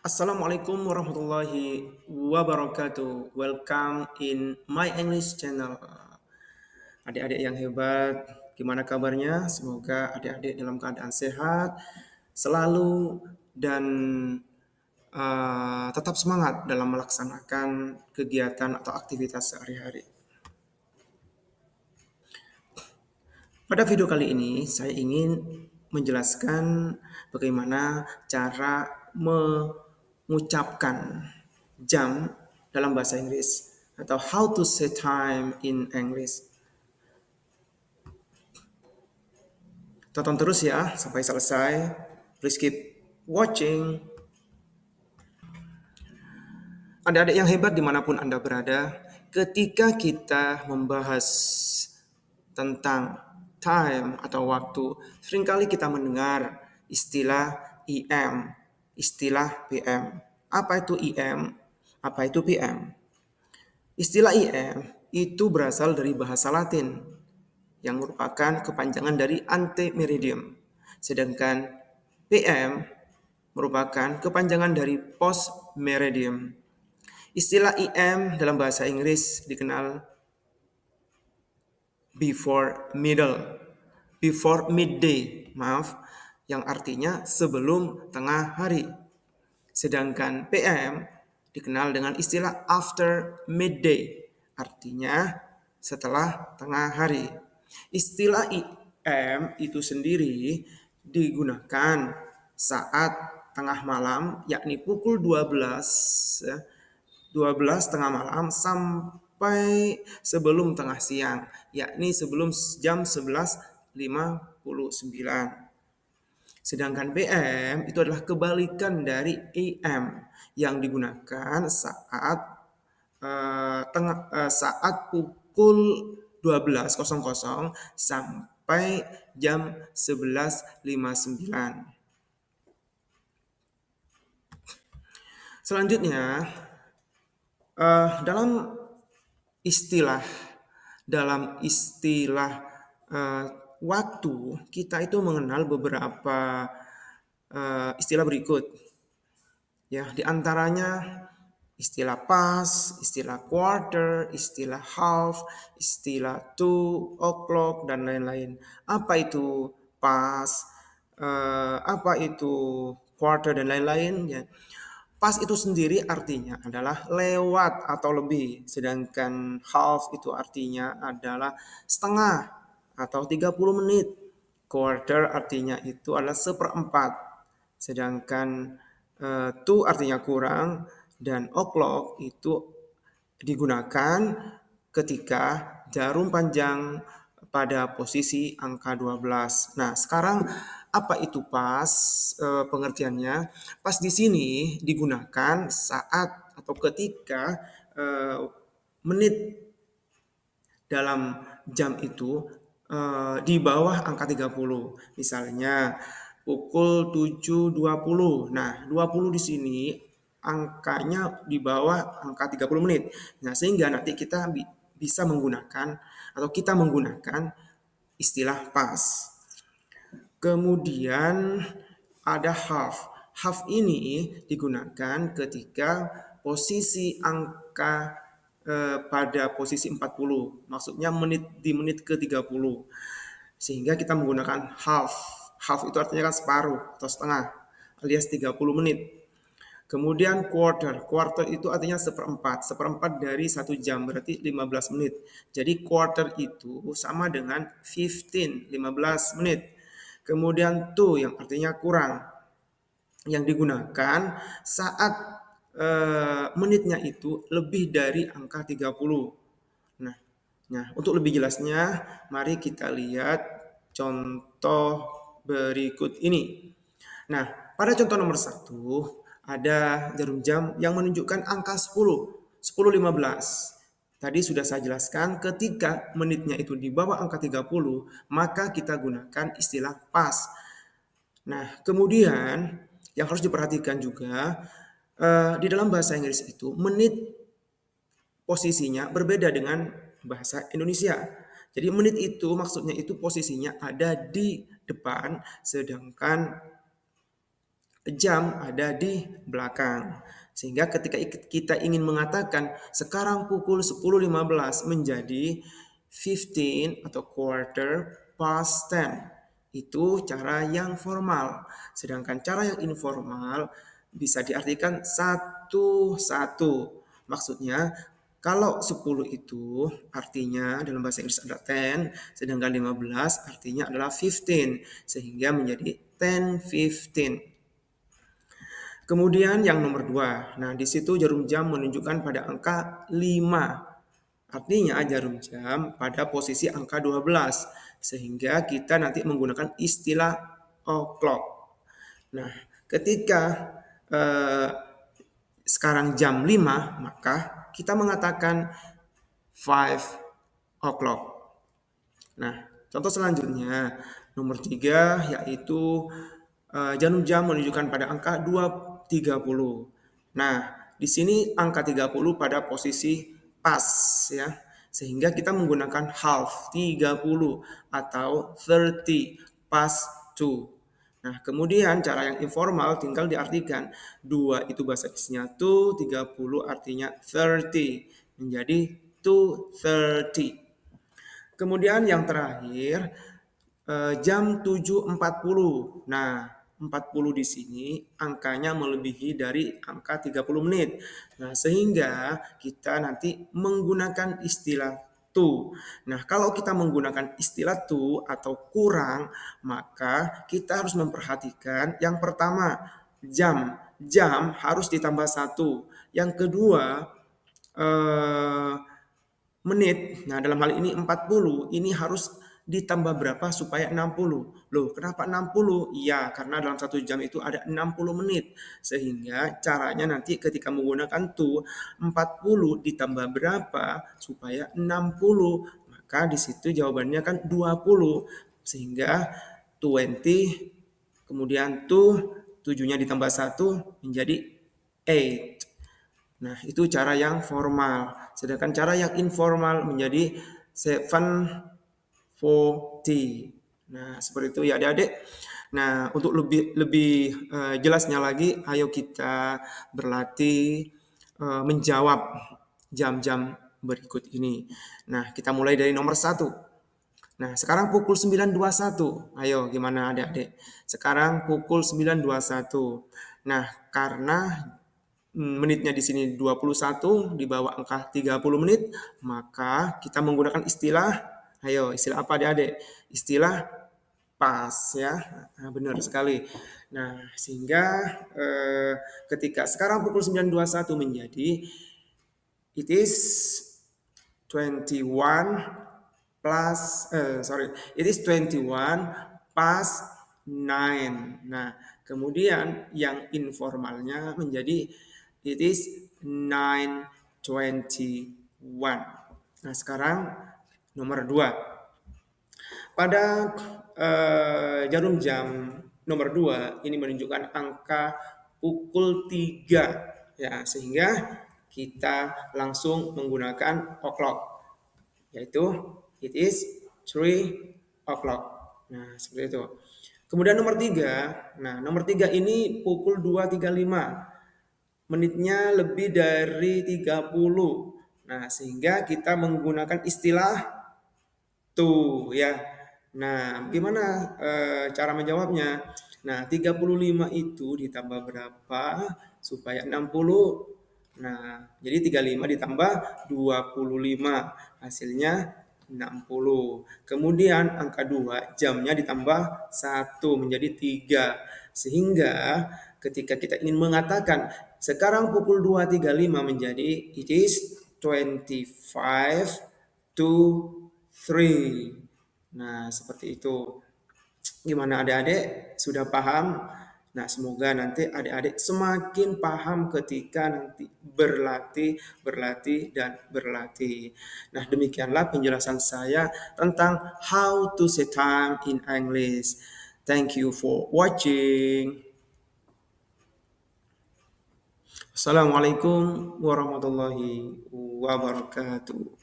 Assalamualaikum warahmatullahi wabarakatuh. Welcome in my English channel. Adik-adik yang hebat, gimana kabarnya? Semoga adik-adik dalam keadaan sehat selalu dan tetap semangat dalam melaksanakan kegiatan atau aktivitas sehari-hari. Pada video kali ini, saya ingin menjelaskan bagaimana cara mengucapkan jam dalam bahasa Inggris atau how to say time in English. Tonton terus ya sampai selesai. Please keep watching. Adik-adik yang hebat dimanapun Anda berada, ketika kita membahas tentang time atau waktu, seringkali kita mendengar istilah EM, istilah PM. Apa itu EM? Apa itu PM? Istilah EM itu berasal dari bahasa Latin yang merupakan kepanjangan dari ante meridiem. Sedangkan PM merupakan kepanjangan dari post meridiem. Istilah EM dalam bahasa Inggris dikenal before midday, yang artinya sebelum tengah hari. Sedangkan PM dikenal dengan istilah after midday, artinya setelah tengah hari. Istilah IM itu sendiri digunakan saat tengah malam, yakni pukul 12, ya, 12 tengah malam sampai sebelum tengah siang, yakni sebelum jam 11.59. Sedangkan PM itu adalah kebalikan dari AM yang digunakan saat pukul 12.00 sampai jam 11.59. Selanjutnya, dalam istilah dalam istilah waktu, kita itu mengenal beberapa istilah berikut. Ya, di antaranya istilah pas, istilah quarter, istilah half, istilah 2 o'clock, dan lain-lain. Apa itu pas? Apa itu quarter dan lain-lain? Ya. Pas itu sendiri artinya adalah lewat atau lebih, sedangkan half itu artinya adalah setengah atau 30 menit. Quarter artinya itu adalah seperempat, sedangkan two artinya kurang, dan o'clock itu digunakan ketika jarum panjang pada posisi angka 12. Nah, sekarang apa itu pas? Pengertiannya, pas di sini digunakan saat atau ketika menit dalam jam itu di bawah angka 30. Misalnya pukul 7.20. Nah, 20 di sini angkanya di bawah angka 30 menit. Nah, sehingga nanti kita bisa menggunakan atau kita menggunakan istilah pas. Kemudian ada half. Half ini digunakan ketika posisi angka pada posisi 40. Maksudnya di menit ke-30. Sehingga kita menggunakan half. Half itu artinya kan separuh atau setengah, alias 30 menit. Kemudian quarter. Quarter itu artinya seperempat. Seperempat dari 1 jam, berarti 15 menit. Jadi quarter itu sama dengan 15 menit. Kemudian two yang artinya kurang, yang digunakan saat menitnya itu lebih dari angka 30. Nah, untuk lebih jelasnya, mari kita lihat contoh berikut ini. Nah, pada contoh nomor 1, ada jarum jam yang menunjukkan angka 10, 10.15. Tadi sudah saya jelaskan, ketika menitnya itu di bawah angka 30, maka kita gunakan istilah pas. Nah, kemudian yang harus diperhatikan juga, di dalam bahasa Inggris itu menit posisinya berbeda dengan bahasa Indonesia. Jadi menit itu maksudnya itu posisinya ada di depan, sedangkan jam ada di belakang. Sehingga ketika kita ingin mengatakan sekarang pukul 10.15 menjadi 15 atau quarter past 10. Itu cara yang formal. Sedangkan cara yang informal bisa diartikan satu-satu. Maksudnya kalau 10 itu artinya dalam bahasa Inggris ada 10, sedangkan 15 artinya adalah 15, sehingga menjadi 10-15. Kemudian yang nomor 2. Nah, di situ jarum jam menunjukkan pada angka 5. Artinya jarum jam pada posisi angka 12. Sehingga kita nanti menggunakan istilah o'clock. Nah, ketika eh, sekarang jam 5, maka kita mengatakan 5 o'clock. Nah, contoh selanjutnya, nomor 3 yaitu jarum jam menunjukkan pada angka 2.30. Nah, di sini angka 30 pada posisi pas ya. Sehingga kita menggunakan half 30 atau 30 past 2. Nah, kemudian cara yang informal tinggal diartikan 2 itu bahasa Inggrisnya 2, 30 artinya 30 menjadi 2:30. Kemudian yang terakhir jam 7.40. Nah, 40 di sini angkanya melebihi dari angka 30 menit. Nah, sehingga kita nanti menggunakan istilah to. Nah, kalau kita menggunakan istilah to atau kurang, maka kita harus memperhatikan yang pertama, jam. Jam harus ditambah 1. Yang kedua, eh, menit. Nah, dalam hal ini 40, ini harus ditambah berapa supaya 60? Loh, kenapa 60? Iya, karena dalam 1 jam itu ada 60 menit. Sehingga caranya nanti ketika menggunakan to, 40 ditambah berapa supaya 60? Maka di situ jawabannya kan 20. Sehingga 20, kemudian to, 7-nya ditambah 1 menjadi 8. Nah, itu cara yang formal. Sedangkan cara yang informal menjadi 7:40. Nah, seperti itu ya adik-adik. Nah, untuk lebih lebih jelasnya lagi, ayo kita berlatih menjawab jam-jam berikut ini. Nah, kita mulai dari nomor 1. Nah, sekarang pukul 9.21. Ayo, gimana adik-adik? Sekarang pukul 9.21. Nah, karena menitnya di sini 21 di bawah angka 30 menit, maka kita menggunakan istilah, ayo istilah apa adik-adik? Istilah pas ya. Nah, benar sekali. Nah, sehingga ketika sekarang pukul 9.21 menjadi it is 21 plus it is 21 past 9. Nah, kemudian yang informalnya menjadi it is 9:21. Nah, sekarang nomor 2. Pada jarum jam nomor 2 ini menunjukkan angka pukul 3 ya, sehingga kita langsung menggunakan o'clock, yaitu it is 3 o'clock. Nah, seperti itu. Kemudian nomor 3. Nah, nomor 3 ini pukul 2.35. Menitnya lebih dari 30. Nah, sehingga kita menggunakan istilah to ya. Nah, gimana cara menjawabnya? Nah, 35 itu ditambah berapa supaya 60? Nah, jadi 35 ditambah 25, hasilnya 60. Kemudian angka 2, jamnya ditambah 1 menjadi 3. Sehingga ketika kita ingin mengatakan sekarang pukul 2.35 menjadi it is 25 to 3. Nah, seperti itu. Gimana adik-adik? Sudah paham? Nah, semoga nanti adik-adik semakin paham ketika nanti berlatih, berlatih, dan berlatih. Nah, demikianlah penjelasan saya tentang how to say time in English. Thank you for watching. Assalamualaikum warahmatullahi wabarakatuh.